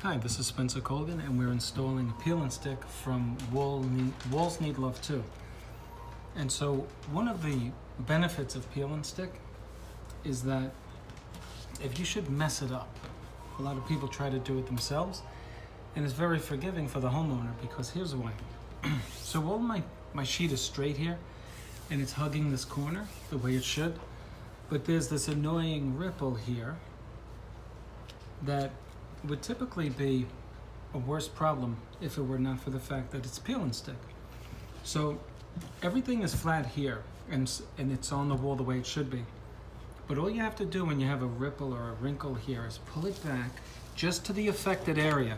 Hi, this is Spencer Colgan, and we're installing a peel and stick from Walls Need Love too. And so one of the benefits of peel and stick is that if you should mess it up, a lot of people try to do it themselves, and it's very forgiving for the homeowner because here's why. So all my sheet is straight here, and it's hugging this corner the way it should, but there's this annoying ripple here that would typically be a worse problem if it were not for the fact that it's peel and stick. So everything is flat here and it's on the wall the way it should be. But all you have to do when you have a ripple or a wrinkle here is pull it back just to the affected area.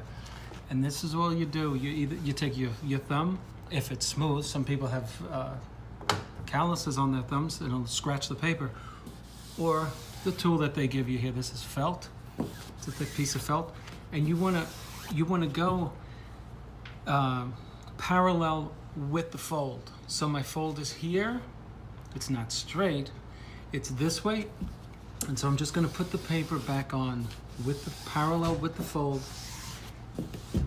And this is all you do. You take your thumb, if it's smooth. Some people have calluses on their thumbs, it'll scratch the paper. Or the tool that they give you here, this is felt. It's a thick piece of felt, and you want to go parallel with the fold. So my fold is here. It's not straight. It's this way, and so I'm just going to put the paper back on with the parallel with the fold,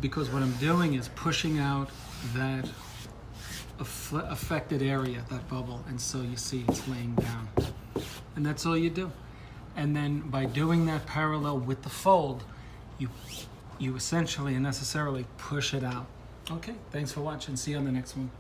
because what I'm doing is pushing out that affected area, that bubble, and so you see it's laying down, and that's all you do. And then by doing that parallel with the fold, you essentially and necessarily push it out. Okay, thanks for watching. See you on the next one.